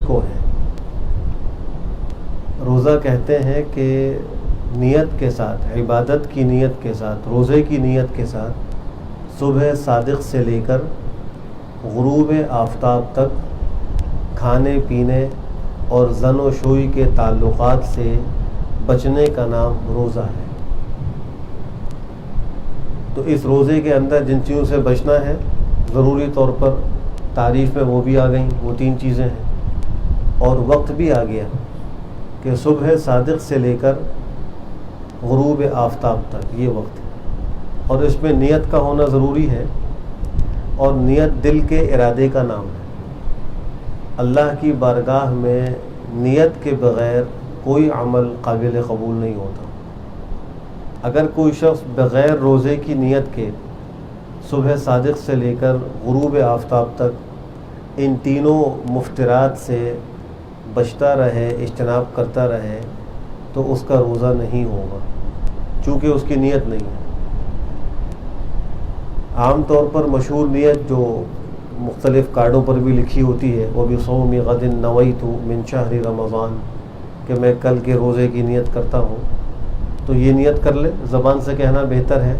کو ہے۔ روزہ کہتے ہیں کہ نیت کے ساتھ، عبادت کی نیت کے ساتھ، روزے کی نیت کے ساتھ صبح صادق سے لے کر غروب آفتاب تک کھانے پینے اور زن و شوئی کے تعلقات سے بچنے کا نام روزہ ہے۔ تو اس روزے کے اندر جن چیزوں سے بچنا ہے، ضروری طور پر تعریف میں وہ بھی آ گئیں، وہ 3 چیزیں ہیں، اور وقت بھی آ گیا کہ صبح صادق سے لے کر غروب آفتاب تک یہ وقت ہے، اور اس میں نیت کا ہونا ضروری ہے، اور نیت دل کے ارادے کا نام ہے۔ اللہ کی بارگاہ میں نیت کے بغیر کوئی عمل قابل قبول نہیں ہوتا۔ اگر کوئی شخص بغیر روزے کی نیت کے صبح صادق سے لے کر غروب آفتاب تک ان تینوں مفترات سے بچتا رہے، اجتناب کرتا رہے، تو اس کا روزہ نہیں ہوگا، چونکہ اس کی نیت نہیں ہے۔ عام طور پر مشہور نیت جو مختلف کارڈوں پر بھی لکھی ہوتی ہے، وہ بھی صوم غد نویت من شہر رمضان، کہ میں کل کے روزے کی نیت کرتا ہوں، تو یہ نیت کر لے، زبان سے کہنا بہتر ہے،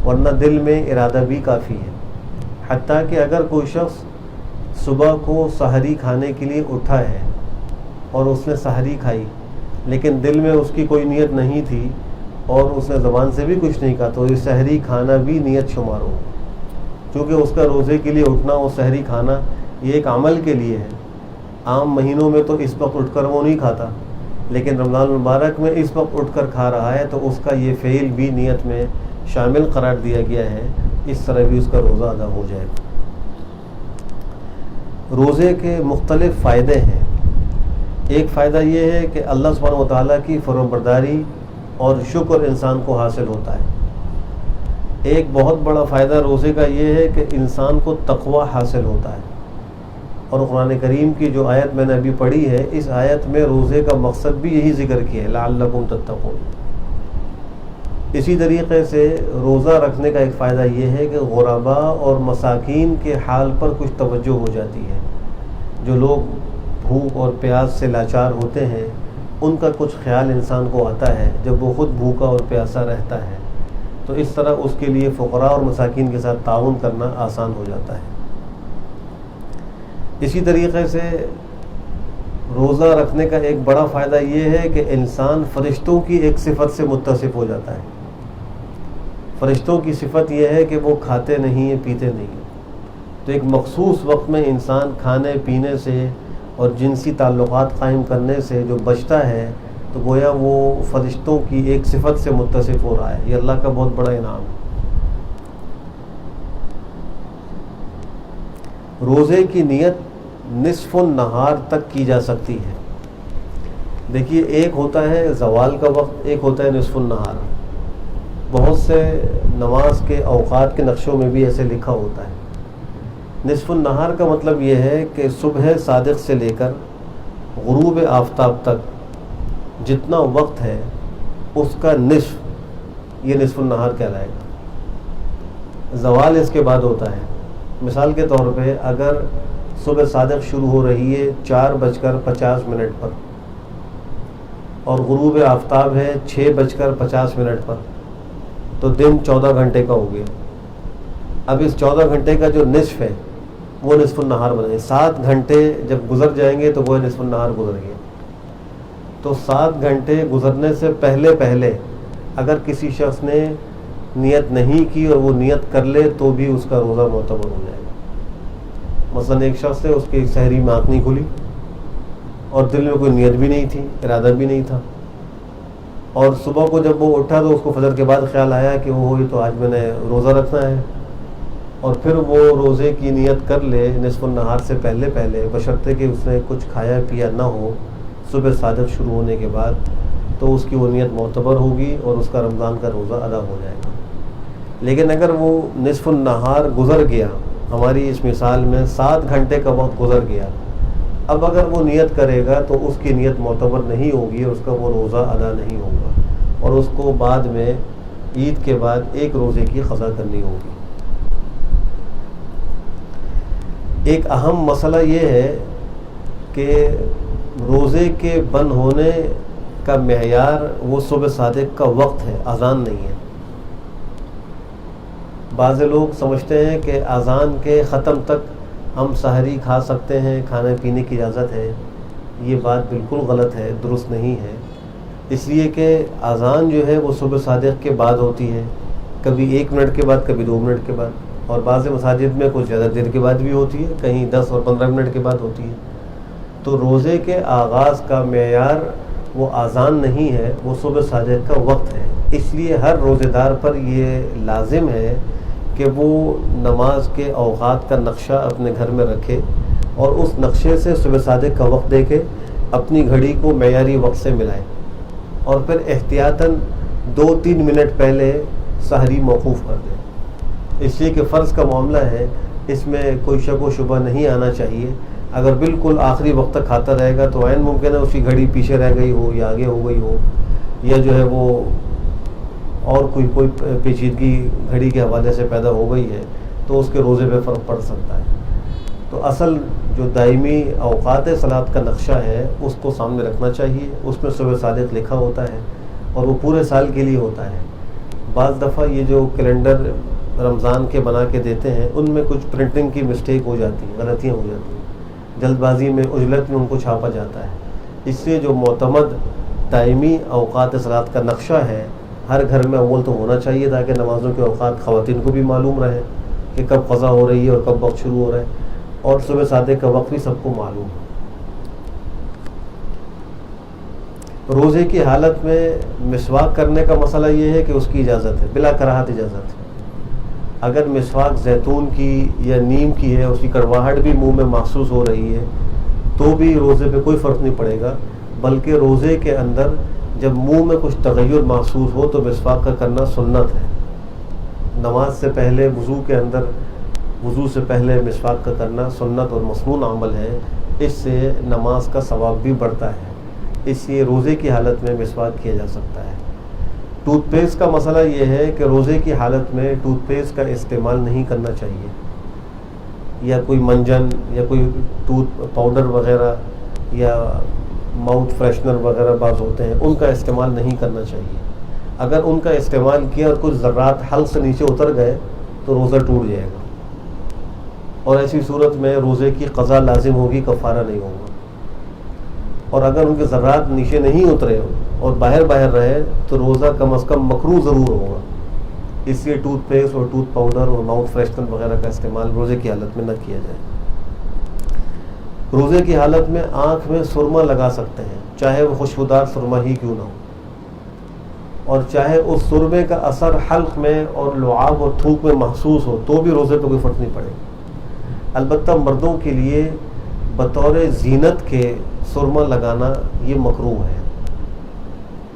ورنہ دل میں ارادہ بھی کافی ہے۔ حتیٰ کہ اگر کوئی شخص صبح کو سحری کھانے کے لیے اٹھا ہے اور اس نے سحری کھائی، لیکن دل میں اس کی کوئی نیت نہیں تھی اور اس نے زبان سے بھی کچھ نہیں کہا، تو یہ سحری کھانا بھی نیت شمار ہو، کیونکہ اس کا روزے کے لیے اٹھنا اور سحری کھانا یہ ایک عمل کے لیے ہے۔ عام مہینوں میں تو اس وقت اٹھ کر وہ نہیں کھاتا، لیکن رمضان المبارک میں اس وقت اٹھ کر کھا رہا ہے، تو اس کا یہ فعل بھی نیت میں شامل قرار دیا گیا ہے، اس طرح بھی اس کا روزہ ادا ہو جائے گا۔ روزے کے مختلف فائدے ہیں۔ ایک فائدہ یہ ہے کہ اللہ سبحانہ و تعالیٰ کی فرمانبرداری اور شکر انسان کو حاصل ہوتا ہے۔ ایک بہت بڑا فائدہ روزے کا یہ ہے کہ انسان کو تقوی حاصل ہوتا ہے، اور قرآن کریم کی جو آیت میں نے ابھی پڑھی ہے، اس آیت میں روزے کا مقصد بھی یہی ذکر کیا ہے، لعلکم تتقون۔ اسی طریقے سے روزہ رکھنے کا ایک فائدہ یہ ہے کہ غرباء اور مساکین کے حال پر کچھ توجہ ہو جاتی ہے۔ جو لوگ بھوک اور پیاس سے لاچار ہوتے ہیں، ان کا کچھ خیال انسان کو آتا ہے جب وہ خود بھوکا اور پیاسا رہتا ہے، تو اس طرح اس کے لیے فقراء اور مساکین کے ساتھ تعاون کرنا آسان ہو جاتا ہے۔ اسی طریقے سے روزہ رکھنے کا ایک بڑا فائدہ یہ ہے کہ انسان فرشتوں کی ایک صفت سے متصف ہو جاتا ہے۔ فرشتوں کی صفت یہ ہے کہ وہ کھاتے نہیں ہیں، پیتے نہیں ہیں، تو ایک مخصوص وقت میں انسان کھانے پینے سے اور جنسی تعلقات قائم کرنے سے جو بچتا ہے، تو گویا وہ فرشتوں کی ایک صفت سے متصف ہو رہا ہے۔ یہ اللہ کا بہت بڑا انعام ہے۔ روزے کی نیت نصف النہار تک کی جا سکتی ہے۔ دیکھیے، ایک ہوتا ہے زوال کا وقت، ایک ہوتا ہے نصف النہار۔ بہت سے نماز کے اوقات کے نقشوں میں بھی ایسے لکھا ہوتا ہے۔ نصف النہار کا مطلب یہ ہے کہ صبح صادق سے لے کر غروب آفتاب تک جتنا وقت ہے اس کا نصف، یہ نصف النہار کہلائے گا۔ زوال اس کے بعد ہوتا ہے۔ مثال کے طور پہ اگر صبح صادق شروع ہو رہی ہے 4:50 پر اور غروب آفتاب ہے 6:50 پر، تو دن 14 گھنٹے کا ہو گیا۔ اب اس 14 گھنٹے کا جو نصف ہے وہ نصف النہار بنے۔ 7 گھنٹے جب گزر جائیں گے تو وہ نصف النہار گزر گیا۔ تو 7 گھنٹے گزرنے سے پہلے اگر کسی شخص نے نیت نہیں کی اور وہ نیت کر لے تو بھی اس کا روزہ معتبر ہو جائے گا۔ مثلا ایک شخص ہے، اس کی سحری میں آنکھ نہیں کھلی اور دل میں کوئی نیت بھی نہیں تھی، ارادہ بھی نہیں تھا، اور صبح کو جب وہ اٹھا تو اس کو فجر کے بعد خیال آیا کہ وہ ہوئی تو آج میں نے روزہ رکھنا ہے، اور پھر وہ روزے کی نیت کر لے نصف النہار سے پہلے بشرطے کہ اس نے کچھ کھایا پیا نہ ہو صبح صادق شروع ہونے کے بعد، تو اس کی وہ نیت معتبر ہوگی اور اس کا رمضان کا روزہ ادا ہو جائے گا۔ لیکن اگر وہ نصف النہار گزر گیا، ہماری اس مثال میں 7 گھنٹے کا وقت گزر گیا، اب اگر وہ نیت کرے گا تو اس کی نیت معتبر نہیں ہوگی، اس کا وہ روزہ ادا نہیں ہوگا، اور اس کو بعد میں عید کے بعد ایک روزے کی قضا کرنی ہوگی۔ ایک اہم مسئلہ یہ ہے کہ روزے کے بند ہونے کا معیار وہ صبح صادق کا وقت ہے، اذان نہیں ہے۔ بعض لوگ سمجھتے ہیں کہ اذان کے ختم تک ہم سحری کھا سکتے ہیں، کھانے پینے کی اجازت ہے۔ یہ بات بالکل غلط ہے، درست نہیں ہے، اس لیے کہ اذان جو ہے وہ صبح صادق کے بعد ہوتی ہے، کبھی 1 منٹ کے بعد، کبھی 2 منٹ کے بعد، اور بعض مساجد میں کچھ زیادہ دیر کے بعد بھی ہوتی ہے، کہیں 10 اور 15 منٹ کے بعد ہوتی ہے۔ تو روزے کے آغاز کا معیار وہ اذان نہیں ہے، وہ صبح صادق کا وقت ہے۔ اس لیے ہر روزے دار پر یہ لازم ہے کہ وہ نماز کے اوقات کا نقشہ اپنے گھر میں رکھے اور اس نقشے سے صبح صادق کا وقت دیکھے، اپنی گھڑی کو معیاری وقت سے ملائے، اور پھر احتیاطاً 2-3 منٹ پہلے سحری موقوف کر دیں۔ اس لیے کہ فرض کا معاملہ ہے، اس میں کوئی شک و شبہ نہیں آنا چاہیے۔ اگر بالکل آخری وقت تک کھاتا رہے گا تو عین ممکن ہے اس کی گھڑی پیچھے رہ گئی ہو یا آگے ہو گئی ہو، یا جو ہے وہ اور کوئی پیچیدگی گھڑی کے حوالے سے پیدا ہو گئی ہے، تو اس کے روزے پہ فرق پڑ سکتا ہے۔ تو اصل جو دائمی اوقات صلاۃ کا نقشہ ہے اس کو سامنے رکھنا چاہیے، اس میں صبح صادق لکھا ہوتا ہے اور وہ پورے سال کے لیے ہوتا ہے۔ بعض دفعہ یہ جو کیلنڈر رمضان کے بنا کے دیتے ہیں ان میں کچھ پرنٹنگ کی مسٹیک ہو جاتی ہیں، غلطیاں ہو جاتی ہیں، جلد بازی میں، عجلت میں ان کو چھاپا جاتا ہے۔ اس لیے جو معتمد دائمی اوقات صلاۃ کا نقشہ ہے ہر گھر میں اول تو ہونا چاہیے، تاکہ نمازوں کے اوقات خواتین کو بھی معلوم رہے کہ کب قضا ہو رہی ہے اور کب وقت شروع ہو رہا ہے، اور صبح صادق کا وقت بھی سب کو معلوم ہے۔ روزے کی حالت میں مسواک کرنے کا مسئلہ یہ ہے کہ اس کی اجازت ہے، بلا کراہت اجازت ہے۔ اگر مسواک زیتون کی یا نیم کی ہے، اس کی کڑواہٹ بھی منہ میں محسوس ہو رہی ہے، تو بھی روزے پہ کوئی فرق نہیں پڑے گا، بلکہ روزے کے اندر جب منہ میں کچھ تغیر محسوس ہو تو مسواک کا کرنا سنت ہے۔ نماز سے پہلے وضو سے پہلے مسواک کا کرنا سنت اور مسنون عمل ہے، اس سے نماز کا ثواب بھی بڑھتا ہے۔ اس لیے روزے کی حالت میں مسواک کیا جا سکتا ہے۔ ٹوتھ پیسٹ کا مسئلہ یہ ہے کہ روزے کی حالت میں ٹوتھ پیسٹ کا استعمال نہیں کرنا چاہیے، یا کوئی منجن یا کوئی ٹوتھ پاؤڈر وغیرہ یا ماؤتھ فریشنر وغیرہ بعض ہوتے ہیں، ان کا استعمال نہیں کرنا چاہیے۔ اگر ان کا استعمال کیا اور کچھ ذرات حلق سے نیچے اتر گئے تو روزہ ٹوٹ جائے گا، اور ایسی صورت میں روزے کی قضا لازم ہوگی، کفارہ نہیں ہوگا۔ اور اگر ان کے ذرات نیچے نہیں اترے اور باہر رہے تو روزہ کم از کم مکروہ ضرور ہوگا۔ اس لیے ٹوتھ پیسٹ اور ٹوتھ پاؤڈر اور ماؤتھ فریشنر وغیرہ کا استعمال روزے کی حالت میں نہ کیا جائے۔ روزے کی حالت میں آنکھ میں سرما لگا سکتے ہیں، چاہے وہ خوشبودار سرما ہی کیوں نہ ہو، اور چاہے اس سرمے کا اثر حلق میں اور لعاب اور تھوک میں محسوس ہو تو بھی روزے پہ کوئی فرق نہیں پڑے گا۔ البتہ مردوں کے لیے بطور زینت کے سرما لگانا یہ مکروہ ہے۔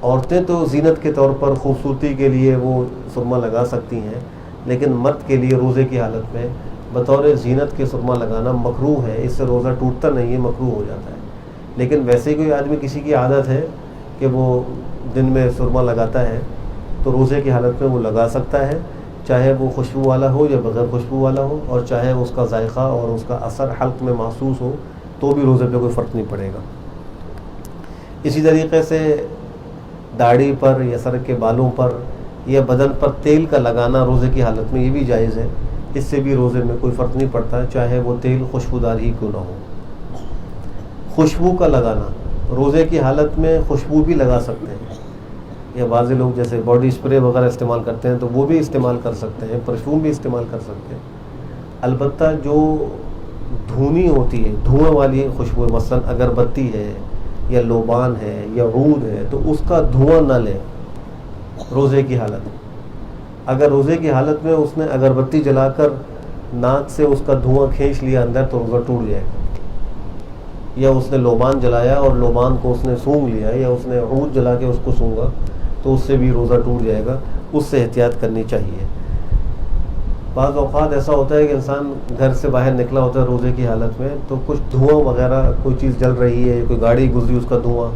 عورتیں تو زینت کے طور پر خوبصورتی کے لیے وہ سرما لگا سکتی ہیں، لیکن مرد کے لیے روزے کی حالت میں بطور زینت کے سرما لگانا مکروہ ہے۔ اس سے روزہ ٹوٹتا نہیں ہے، مکروہ ہو جاتا ہے۔ لیکن ویسے کوئی آدمی کسی کی عادت ہے کہ وہ دن میں سرما لگاتا ہے تو روزے کی حالت میں وہ لگا سکتا ہے، چاہے وہ خوشبو والا ہو یا بغیر خوشبو والا ہو، اور چاہے اس کا ذائقہ اور اس کا اثر حلق میں محسوس ہو تو بھی روزے پہ کوئی فرق نہیں پڑے گا۔ اسی طریقے سے داڑھی پر یا سر کے بالوں پر یا بدن پر تیل کا لگانا روزے کی حالت میں یہ بھی جائز ہے، اس سے بھی روزے میں کوئی فرق نہیں پڑتا، چاہے وہ تیل خوشبودار ہی کیوں نہ ہو۔ خوشبو کا لگانا، روزے کی حالت میں خوشبو بھی لگا سکتے ہیں، یا بعض لوگ جیسے باڈی اسپرے وغیرہ استعمال کرتے ہیں تو وہ بھی استعمال کر سکتے ہیں، پرفیوم بھی استعمال کر سکتے ہیں۔ البتہ جو دھونی ہوتی ہے، دھواں والی خوشبو، مثلا اگربتی ہے یا لوبان ہے یا عود ہے، تو اس کا دھواں نہ لیں روزے کی حالت میں۔ اگر روزے کی حالت میں اس نے اگربتی جلا کر ناک سے اس کا دھواں کھینچ لیا اندر تو روزہ ٹوٹ جائے گا، یا اس نے لوبان جلایا اور لوبان کو اس نے سونگھ لیا، یا اس نے عود جلا کے اس کو سونگا تو اس سے بھی روزہ ٹوٹ جائے گا، اس سے احتیاط کرنی چاہیے۔ بعض اوقات ایسا ہوتا ہے کہ انسان گھر سے باہر نکلا ہوتا ہے روزے کی حالت میں تو کچھ دھواں وغیرہ، کوئی چیز جل رہی ہے، کوئی گاڑی گزری اس کا دھواں،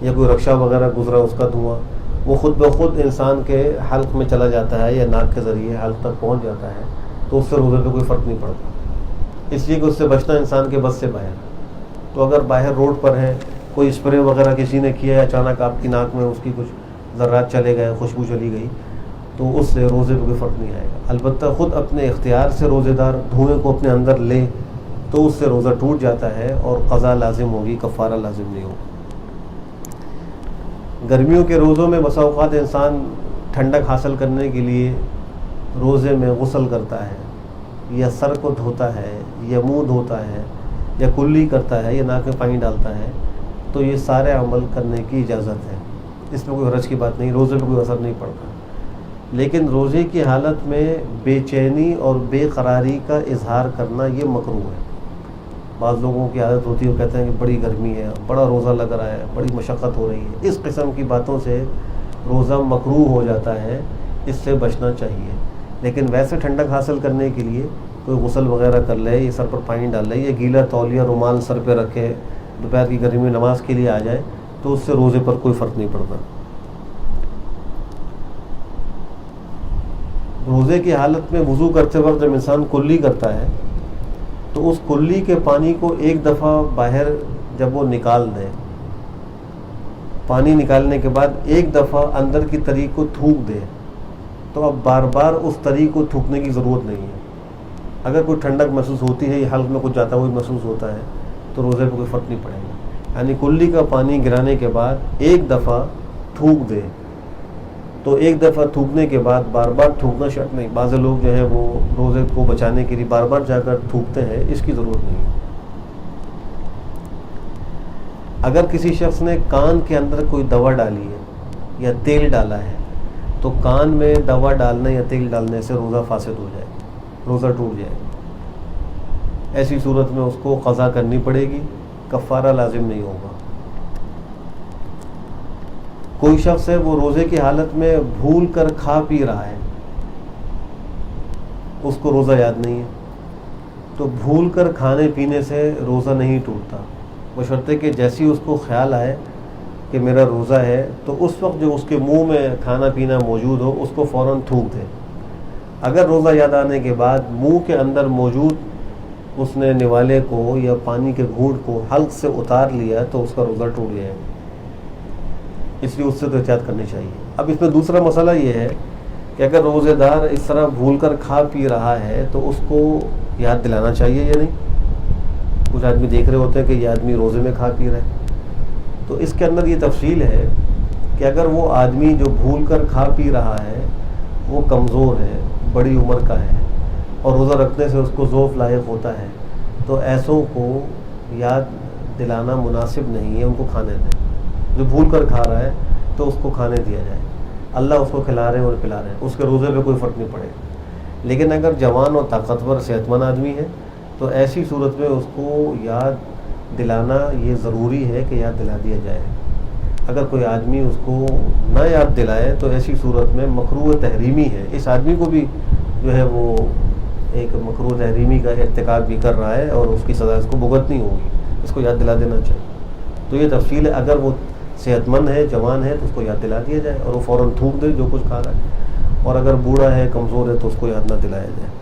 یا کوئی رکشہ وغیرہ گزرا اس کا دھواں، وہ خود بخود انسان کے حلق میں چلا جاتا ہے یا ناک کے ذریعے حلق تک پہنچ جاتا ہے، تو اس سے روزے پہ کوئی فرق نہیں پڑتا، اس لیے کہ اس سے بچنا انسان کے بس سے باہر۔ تو اگر باہر روڈ پر ہے، کوئی اسپرے وغیرہ کسی نے کیا ہے، اچانک آپ کی ناک میں اس کی کچھ ذرات چلے گئے، خوشبو چلی گئی، تو اس سے روزے پہ کوئی فرق نہیں آئے گا۔ البتہ خود اپنے اختیار سے روزے دار دھوئیں کو اپنے اندر لے تو اس سے روزہ ٹوٹ جاتا ہے اور قضا لازم ہوگی، کفارہ لازم نہیں ہوگا۔ گرمیوں کے روزوں میں بسا اوقات انسان ٹھنڈک حاصل کرنے کے لیے روزے میں غسل کرتا ہے، یا سر کو دھوتا ہے، یا منہ دھوتا ہے، یا کلی کرتا ہے، یا ناک میں پانی ڈالتا ہے، تو یہ سارے عمل کرنے کی اجازت ہے، اس میں کوئی حرج کی بات نہیں، روزے پہ کوئی اثر نہیں پڑتا۔ لیکن روزے کی حالت میں بے چینی اور بے قراری کا اظہار کرنا یہ مکروہ ہے۔ بعض لوگوں کی عادت ہوتی ہے، وہ کہتے ہیں کہ بڑی گرمی ہے، بڑا روزہ لگ رہا ہے، بڑی مشقت ہو رہی ہے، اس قسم کی باتوں سے روزہ مکروہ ہو جاتا ہے، اس سے بچنا چاہیے۔ لیکن ویسے ٹھنڈک حاصل کرنے کے لیے کوئی غسل وغیرہ کر لے، یا سر پر پانی ڈال لے، یا گیلا تولیہ رومال سر پہ رکھے، دوپہر کی گرمی میں نماز کے لیے آ جائے، تو اس سے روزے پر کوئی فرق نہیں پڑتا۔ روزے کی حالت میں وضو کرتے وقت جب انسان کلی کرتا ہے تو اس کلی کے پانی کو ایک دفعہ باہر جب وہ نکال دے، پانی نکالنے کے بعد ایک دفعہ اندر کی تری کو تھوک دے، تو اب بار بار اس تری کو تھوکنے کی ضرورت نہیں ہے۔ اگر کوئی ٹھنڈک محسوس ہوتی ہے یا حلق میں کچھ جاتا ہوا محسوس ہوتا ہے تو روزے پہ کوئی فرق نہیں پڑے گا۔ یعنی کلی کا پانی گرانے کے بعد ایک دفعہ تھوک دے، تو ایک دفعہ تھوکنے کے بعد بار بار تھوکنا شرط نہیں۔ بعض لوگ جو ہے وہ روزے کو بچانے کے لیے بار بار جا کر تھوکتے ہیں، اس کی ضرورت نہیں ہے۔ اگر کسی شخص نے کان کے اندر کوئی دوا ڈالی ہے یا تیل ڈالا ہے تو کان میں دوا ڈالنے یا تیل ڈالنے سے روزہ فاسد ہو جائے، روزہ ٹوٹ جائے۔ ایسی صورت میں اس کو قضا کرنی پڑے گی، کفارہ لازم نہیں ہوگا۔ کوئی شخص ہے وہ روزے کی حالت میں بھول کر کھا پی رہا ہے، اس کو روزہ یاد نہیں ہے، تو بھول کر کھانے پینے سے روزہ نہیں ٹوٹتا، بشرطے کہ جیسی اس کو خیال آئے کہ میرا روزہ ہے تو اس وقت جو اس کے منہ میں کھانا پینا موجود ہو اس کو فوراً تھوک دے۔ اگر روزہ یاد آنے کے بعد منہ کے اندر موجود اس نے نوالے کو یا پانی کے گھونٹ کو حلق سے اتار لیا تو اس کا روزہ ٹوٹ گیا ہے، اس لیے اس سے تو احتیاط کرنی چاہیے۔ اب اس میں دوسرا مسئلہ یہ ہے کہ اگر روزے دار اس طرح بھول کر کھا پی رہا ہے تو اس کو یاد دلانا چاہیے یا نہیں؟ کچھ آدمی دیکھ رہے ہوتے ہیں کہ یہ آدمی روزے میں کھا پی رہا ہے، تو اس کے اندر یہ تفصیل ہے کہ اگر وہ آدمی جو بھول کر کھا پی رہا ہے وہ کمزور ہے، بڑی عمر کا ہے اور روزہ رکھنے سے اس کو ذوف لاحق ہوتا ہے، تو ایسوں کو یاد دلانا مناسب نہیں ہے، ان کو کھانے دیں۔ جو بھول کر کھا رہا ہے تو اس کو کھانے دیا جائے، اللہ اس کو کھلا رہے ہیں اور پلا رہے ہیں، اس کے روزے پہ کوئی فرق نہیں پڑے گا۔ لیکن اگر جوان اور طاقتور صحت مند آدمی ہے تو ایسی صورت میں اس کو یاد دلانا یہ ضروری ہے کہ یاد دلا دیا جائے۔ اگر کوئی آدمی اس کو نہ یاد دلائے تو ایسی صورت میں مکروہ تحریمی ہے، اس آدمی کو بھی جو ہے وہ ایک مکروہ تحریمی کا ارتکاب بھی کر رہا ہے اور اس کی سزا اس کو بھگتنی ہوگی، اس کو یاد دلا دینا چاہیے۔ تو یہ تفصیل ہے، اگر وہ صحت مند ہے، جوان ہے، تو اس کو یاد دلا دیا جائے اور وہ فوراً تھوک دے جو کچھ کھا رہا ہے، اور اگر بوڑھا ہے، کمزور ہے، تو اس کو یاد نہ دلایا جائے۔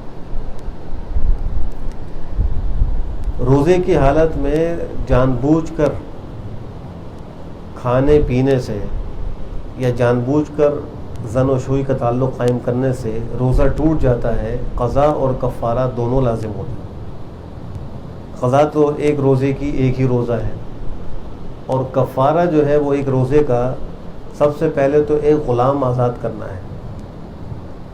روزے کی حالت میں جان بوجھ کر کھانے پینے سے یا جان بوجھ کر زن و شوئی کا تعلق قائم کرنے سے روزہ ٹوٹ جاتا ہے، قضا اور کفارہ دونوں لازم ہوتے ہیں۔ قضا تو ایک روزے کی ایک ہی روزہ ہے، اور کفارہ جو ہے وہ ایک روزے کا سب سے پہلے تو ایک غلام آزاد کرنا ہے،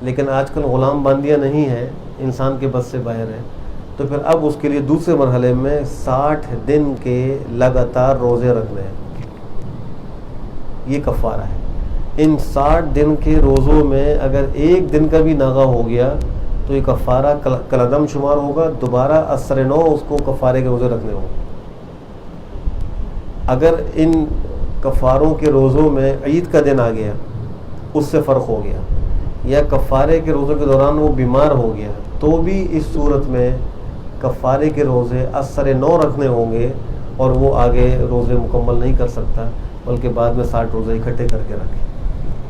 لیکن آج کل غلام باندیاں نہیں ہیں، انسان کے بس سے باہر ہے، تو پھر اب اس کے لیے دوسرے مرحلے میں 60 دن کے لگاتار روزے رکھنے ہیں، یہ کفارہ ہے۔ ان 60 دن کے روزوں میں اگر ایک دن کا بھی ناغہ ہو گیا تو یہ کفارہ کالعدم شمار ہوگا، دوبارہ اثر نو اس کو کفارے کے روزے رکھنے ہوں۔ اگر ان کفاروں کے روزوں میں عید کا دن آ گیا، اس سے فرق ہو گیا، یا کفارے کے روزوں کے دوران وہ بیمار ہو گیا، تو بھی اس صورت میں کفارے کے روزے اثر نو رکھنے ہوں گے اور وہ آگے روزے مکمل نہیں کر سکتا، بلکہ بعد میں 60 روزے اکٹھے کر کے رکھے۔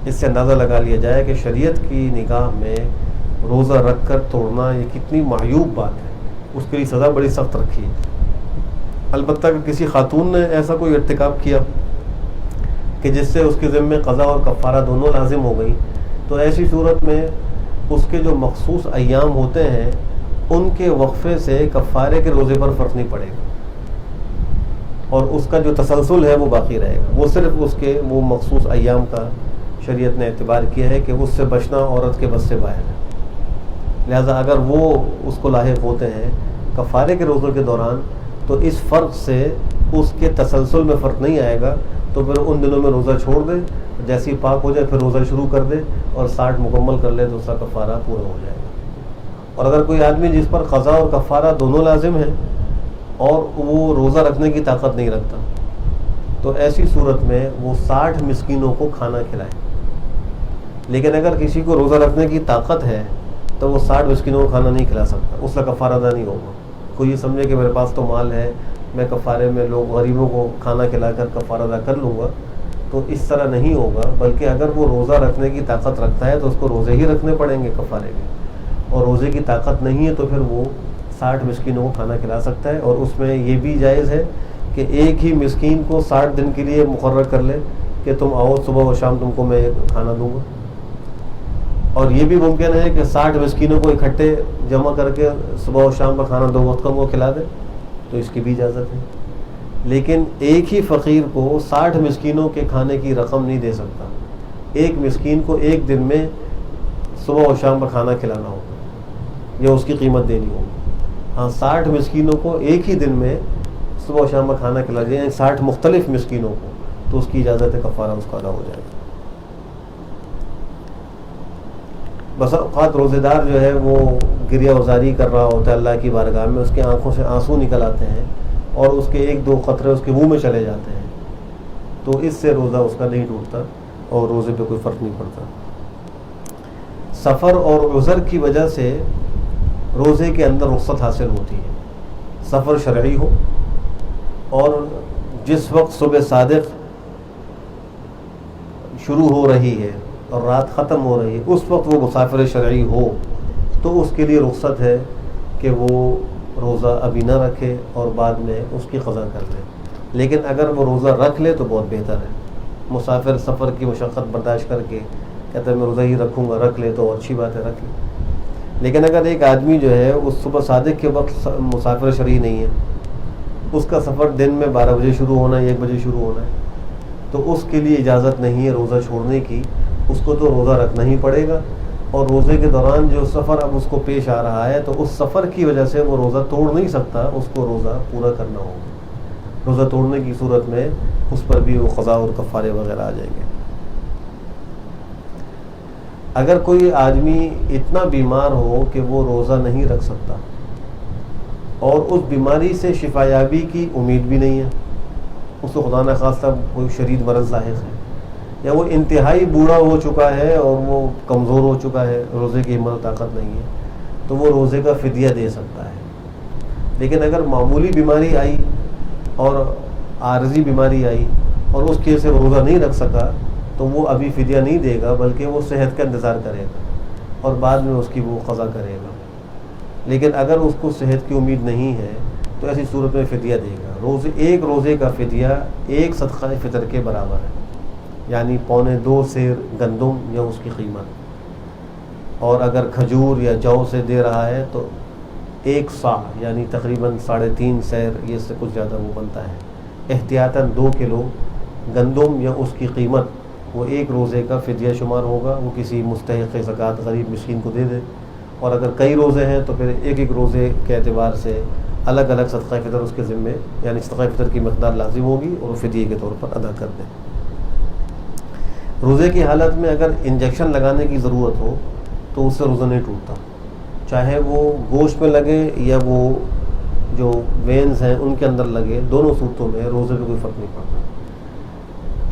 اس سے اندازہ لگا لیا جائے کہ شریعت کی نگاہ میں روزہ رکھ کر توڑنا یہ کتنی معیوب بات ہے، اس کے لیے سزا بڑی سخت رکھی ہے۔ البتہ کہ کسی خاتون نے ایسا کوئی ارتکاب کیا کہ جس سے اس کے ذمے قضا اور کفارہ دونوں لازم ہو گئی، تو ایسی صورت میں اس کے جو مخصوص ایام ہوتے ہیں ان کے وقفے سے کفارے کے روزے پر فرق نہیں پڑے گا، اور اس کا جو تسلسل ہے وہ باقی رہے گا. وہ صرف اس کے وہ مخصوص ایام کا شریعت نے اعتبار کیا ہے کہ اس سے بچنا عورت کے بس سے باہر ہے. لہذا اگر وہ اس کو لاحق ہوتے ہیں کفارے کے روزوں کے دوران تو اس فرق سے اس کے تسلسل میں فرق نہیں آئے گا، تو پھر ان دنوں میں روزہ چھوڑ دے، جیسی پاک ہو جائے پھر روزہ شروع کر دے اور 60 مکمل کر لے تو اس کا کفارہ پورا ہو جائے گا. اور اگر کوئی آدمی جس پر قضا اور کفارہ دونوں لازم ہیں اور وہ روزہ رکھنے کی طاقت نہیں رکھتا، تو ایسی صورت میں وہ 60 مسکینوں کو کھانا کھلائے. لیکن اگر کسی کو روزہ رکھنے کی طاقت ہے تو وہ 60 مسکینوں کو کھانا نہیں کھلا سکتا، اس کا کفارہ ادا نہیں ہوگا. کوئی یہ سمجھے کہ میرے پاس تو مال ہے، میں کفارے میں لوگ غریبوں کو کھانا کھلا کر کفارہ ادا کر لوں گا، تو اس طرح نہیں ہوگا. بلکہ اگر وہ روزہ رکھنے کی طاقت رکھتا ہے تو اس کو روزے ہی رکھنے پڑیں گے کفارے کے، اور روزے کی طاقت نہیں ہے تو پھر وہ 60 مسکینوں کو کھانا کھلا سکتا ہے. اور اس میں یہ بھی جائز ہے کہ ایک ہی مسکین کو 60 دن کے لیے مقرر کر لے کہ تم آؤ صبح و شام تم کو میں کھانا دوں گا. اور یہ بھی ممکن ہے کہ 60 مسکینوں کو اکٹھے جمع کر کے صبح و شام کا کھانا 2 وقت کا وہ کھلا دے، تو اس کی بھی اجازت ہے. لیکن ایک ہی فقیر کو 60 مسکینوں کے کھانے کی رقم نہیں دے سکتا. ایک مسکین کو ایک دن میں صبح و شام کا کھانا کھلانا ہوگا یا اس کی قیمت دینی ہوگی. ہاں 60 مسکینوں کو ایک ہی دن میں صبح و شام کا کھانا کھلا دیا، یعنی 60 مختلف مسکینوں کو، تو اس کی اجازت ہے، کفارہ اس کا ادا ہو جائے گا. بس اوقات روزے دار جو ہے وہ گریہ وزاری کر رہا ہوتا ہے اللہ کی بارگاہ میں، اس کی آنکھوں سے آنسو نکل آتے ہیں اور اس کے 1-2 قطرے اس کے منہ میں چلے جاتے ہیں، تو اس سے روزہ اس کا نہیں ٹوٹتا اور روزے پہ کوئی فرق نہیں پڑتا. سفر اور عذر کی وجہ سے روزے کے اندر رخصت حاصل ہوتی ہے. سفر شرعی ہو اور جس وقت صبح صادق شروع ہو رہی ہے اور رات ختم ہو رہی ہے اس وقت وہ مسافر شرعی ہو، تو اس کے لیے رخصت ہے کہ وہ روزہ ابھی نہ رکھے اور بعد میں اس کی قضا کر لے. لیکن اگر وہ روزہ رکھ لے تو بہت بہتر ہے. مسافر سفر کی مشقت برداشت کر کے کہتا ہے میں روزہ ہی رکھوں گا، رکھ لے تو اچھی بات ہے، رکھ لے. لیکن اگر ایک آدمی جو ہے اس صبح صادق کے وقت مسافر شرعی نہیں ہے، اس کا سفر دن میں 12 بجے شروع ہونا ہے، 1 بجے شروع ہونا ہے، تو اس کے لیے اجازت نہیں ہے روزہ چھوڑنے کی. اس کو تو روزہ رکھنا ہی پڑے گا، اور روزے کے دوران جو سفر اب اس کو پیش آ رہا ہے تو اس سفر کی وجہ سے وہ روزہ توڑ نہیں سکتا، اس کو روزہ پورا کرنا ہوگا. روزہ توڑنے کی صورت میں اس پر بھی وہ قضا اور کفارے وغیرہ آ جائیں گے. اگر کوئی آدمی اتنا بیمار ہو کہ وہ روزہ نہیں رکھ سکتا اور اس بیماری سے شفا یابی کی امید بھی نہیں ہے، اس کو خدا نخواستہ کوئی شدید مرض لاحق ہے، یا وہ انتہائی بوڑھا ہو چکا ہے اور وہ کمزور ہو چکا ہے، روزے کی ہمت و طاقت نہیں ہے، تو وہ روزے کا فدیہ دے سکتا ہے. لیکن اگر معمولی بیماری آئی اور عارضی بیماری آئی اور اس کی وجہ سے وہ روزہ نہیں رکھ سکا تو وہ ابھی فدیہ نہیں دے گا، بلکہ وہ صحت کا انتظار کرے گا اور بعد میں اس کی وہ قضا کرے گا. لیکن اگر اس کو صحت کی امید نہیں ہے تو ایسی صورت میں فدیہ دے گا. ایک روزے کا فدیہ 1 صدقہ فطر کے برابر ہے، یعنی 1.25 سیر گندم یا اس کی قیمت. اور اگر کھجور یا جو سے دے رہا ہے تو 1 صاع یعنی تقریباً 3.5 سیر، یہ سے کچھ زیادہ وہ بنتا ہے. احتیاطاً 2 کلو گندم یا اس کی قیمت وہ 1 روزے کا فدیہ شمار ہوگا. وہ کسی مستحق زکوٰۃ غریب مسکین کو دے دے. اور اگر کئی روزے ہیں تو پھر ایک روزے کے اعتبار سے الگ الگ صدقہ فطر اس کے ذمے، یعنی صدقہ فطر کی مقدار لازم ہوگی اور فدیے کے طور پر ادا کر دیں. روزے کی حالت میں اگر انجیکشن لگانے کی ضرورت ہو تو اس سے روزہ نہیں ٹوٹتا، چاہے وہ گوشت میں لگے یا وہ جو وینز ہیں ان کے اندر لگے، دونوں صورتوں میں روزے پہ کوئی فرق نہیں پڑتا.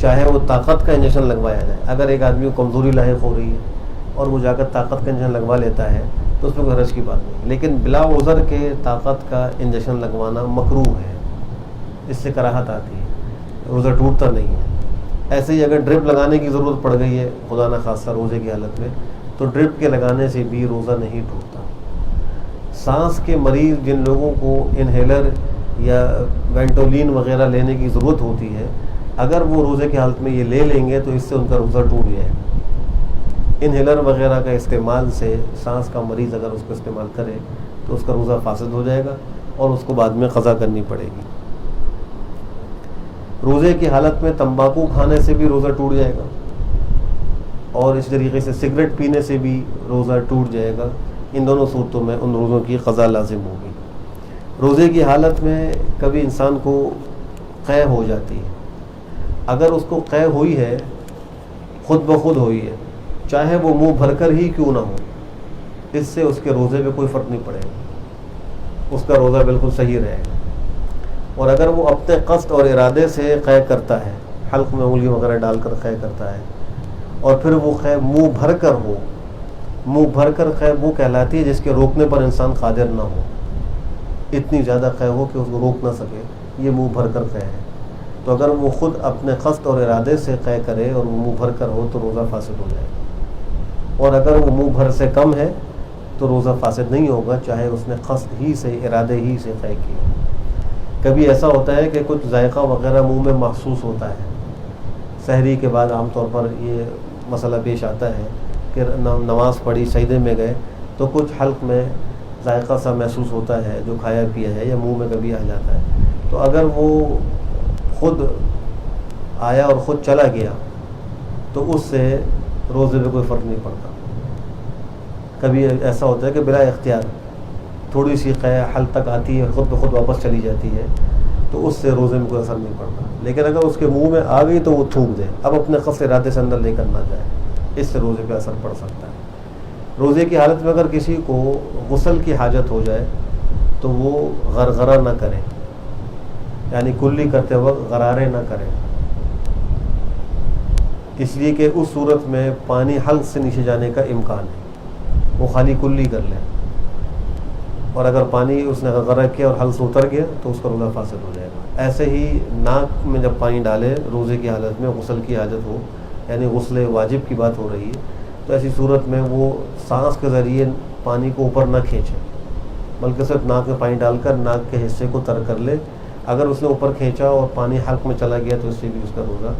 چاہے وہ طاقت کا انجیکشن لگوایا جائے، اگر ایک آدمی کو کمزوری لاحق ہو رہی ہے اور وہ جا کر طاقت کا انجیکشن لگوا لیتا ہے تو اس میں کوئی حرج کی بات نہیں. لیکن بلا عذر کے طاقت کا انجیکشن لگوانا مکروہ ہے، اس سے کراہت آتی ہے، روزہ ٹوٹتا نہیں ہے. ایسے ہی اگر ڈرپ لگانے کی ضرورت پڑ گئی ہے خدا نہ خاصہ روزے کی حالت میں، تو ڈرپ کے لگانے سے بھی روزہ نہیں ٹوٹتا. سانس کے مریض جن لوگوں کو انہیلر یا وینٹولین وغیرہ لینے کی ضرورت ہوتی ہے، اگر وہ روزے کی حالت میں یہ لے لیں گے تو اس سے ان کا روزہ ٹوٹ جائے گا۔ انہیلر وغیرہ کا استعمال سے سانس کا مریض اگر اس کو استعمال کرے تو اس کا روزہ فاسد ہو جائے گا اور اس کو بعد میں قضا کرنی پڑے گی۔ روزے کی حالت میں تمباکو کھانے سے بھی روزہ ٹوٹ جائے گا، اور اس طریقے سے سگریٹ پینے سے بھی روزہ ٹوٹ جائے گا۔ ان دونوں صورتوں میں ان روزوں کی قضا لازم ہوگی۔ روزے کی حالت میں کبھی انسان کو قے ہو جاتی ہے، اگر اس کو قے ہوئی ہے، خود بخود ہوئی ہے، چاہے وہ منہ بھر کر ہی کیوں نہ ہو، اس سے اس کے روزے پہ کوئی فرق نہیں پڑے گا، اس کا روزہ بالکل صحیح رہے گا۔ اور اگر وہ اپنے قصد اور ارادے سے قے کرتا ہے، حلق میں انگلی وغیرہ ڈال کر قے کرتا ہے، اور پھر وہ قے منہ بھر کر ہو، منہ بھر کر قے وہ کہلاتی ہے جس کے روکنے پر انسان قادر نہ ہو، اتنی زیادہ قے ہو کہ اس کو روک نہ سکے، یہ منہ بھر کر قے ہے۔ تو اگر وہ خود اپنے قصد اور ارادے سے قے کرے اور وہ منہ بھر کر ہو تو روزہ فاسد ہو جائے گا، اور اگر وہ منہ بھر سے کم ہے تو روزہ فاسد نہیں ہوگا، چاہے اس نے قصد ہی سے، ارادے ہی سے قے کیے۔ کبھی ایسا ہوتا ہے کہ کچھ ذائقہ وغیرہ منہ میں محسوس ہوتا ہے، سحری کے بعد عام طور پر یہ مسئلہ پیش آتا ہے کہ نماز پڑھی، سجدے میں گئے تو کچھ حلق میں ذائقہ سا محسوس ہوتا ہے جو کھایا پیا ہے یا منہ میں کبھی آ جاتا ہے، تو اگر وہ خود آیا اور خود چلا گیا تو اس سے روزے پہ کوئی فرق نہیں پڑتا۔ کبھی ایسا ہوتا ہے کہ بلا اختیار تھوڑی سی قے حلق تک آتی ہے، خود بخود واپس چلی جاتی ہے، تو اس سے روزے میں کوئی اثر نہیں پڑتا۔ لیکن اگر اس کے منہ میں آ گئی تو وہ تھوک دے، اب اپنے قصد ارادے سے اندر لے کر نہ جائے، اس سے روزے پہ اثر پڑ سکتا ہے۔ روزے کی حالت میں اگر کسی کو غسل کی حاجت ہو جائے تو وہ غرغرہ نہ کرے، یعنی کلی کرتے وقت غرارے نہ کرے، اس لیے کہ اس صورت میں پانی حلق سے نیچے جانے کا امکان ہے، وہ خالی کلی کر لے، اور اگر پانی اس نے غرغرہ کیا اور حلق سے اتر گیا تو اس کا روزہ فاسد ہو جائے گا۔ ایسے ہی ناک میں جب پانی ڈالے روزے کی حالت میں، غسل کی حاجت ہو، یعنی غسل واجب کی بات ہو رہی ہے، تو ایسی صورت میں وہ سانس کے ذریعے پانی کو اوپر نہ کھینچے، بلکہ صرف ناک میں پانی ڈال کر ناک کے حصے کو تر کر لے۔ اگر اس نے اوپر کھینچا اور پانی حلق میں چلا گیا تو اس سے بھی اس کا روزہ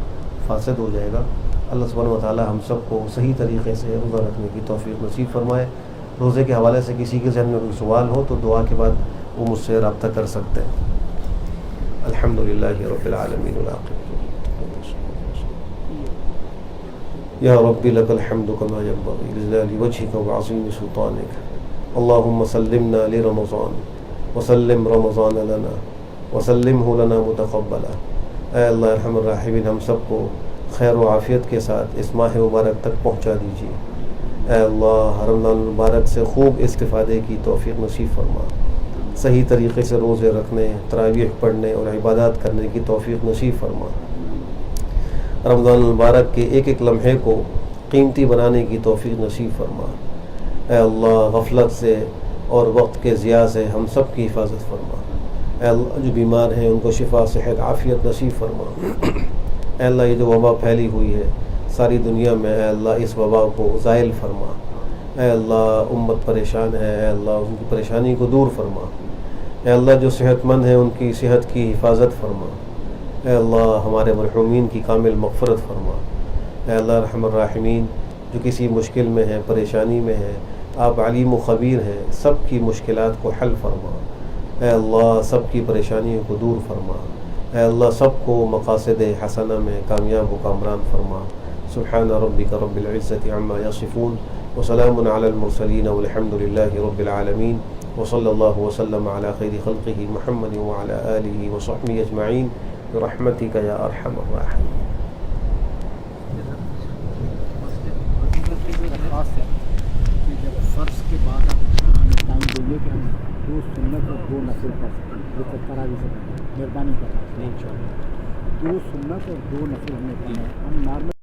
فاسد ہو جائے گا۔ اللہ سبحانہ و تعالی ہم سب کو صحیح طریقے سے روزہ رکھنے کی توفیق نصیب فرمائے۔ روزے کے حوالے سے کسی کے ذہن میں کوئی سوال ہو تو دعا کے بعد وہ مجھ سے رابطہ کر سکتے ہیں۔ الحمدللہ رب العالمین والعاقبۃ یا رب لک الحمد کما ینبغی لجلال وجهک وعظیم سلطانک، اللہم سلمنا لرمضان وسلم رمضان لنا وسلمہ لنا متقبلا۔ اے اللہ ارحم الراحمین، ہم سب کو خیر و عافیت کے ساتھ اس ماہ مبارک تک پہنچا دیجیے۔ اے اللہ رمضان المبارک سے خوب استفادے کی توفیق نصیب فرما، صحیح طریقے سے روزے رکھنے، تراویح پڑھنے اور عبادات کرنے کی توفیق نصیب فرما۔ رمضان المبارک کے ایک ایک لمحے کو قیمتی بنانے کی توفیق نصیب فرما۔ اے اللہ غفلت سے اور وقت کے ضیاع سے ہم سب کی حفاظت فرما۔ اے اللہ جو بیمار ہیں ان کو شفا، صحت، عافیت نصیب فرما۔ اے اللہ یہ جو وبا پھیلی ہوئی ہے ساری دنیا میں، اے اللہ اس وبا کو زائل فرما۔ اے اللہ امت پریشان ہے، اے اللہ ان کی پریشانی کو دور فرما۔ اے اللہ جو صحت مند ہیں ان کی صحت کی حفاظت فرما۔ اے اللہ ہمارے مرحومین کی کامل مغفرت فرما۔ اے اللہ ارحم الراحمین، جو کسی مشکل میں ہے، پریشانی میں ہے، آپ علیم و خبیر ہیں، سب کی مشکلات کو حل فرما۔ اے اللہ سب کی پریشانیوں کو دور فرما۔ اے اللہ سب کو مقاصد حسنہ میں کامیاب و کامران فرما۔ سبحان ربک رب العزة عما یصفون وسلام علی المرسلین والحمد للہ رب العالمین، وصلی اللہ وسلم علی خیر خلقہ محمد وعلی آلہ وصحبہ اجمعین برحمتک یا ارحم الراحمین۔ جب فرض کے بعد آپ ٹائم دیں کہ ہم 2 سنت اور 2 نفل پڑھ سکیں، یہ تراویح سے مہربانی کریں، 2 سنت اور 2 نفل ہمیں پڑھنا ہے، ہم نارمل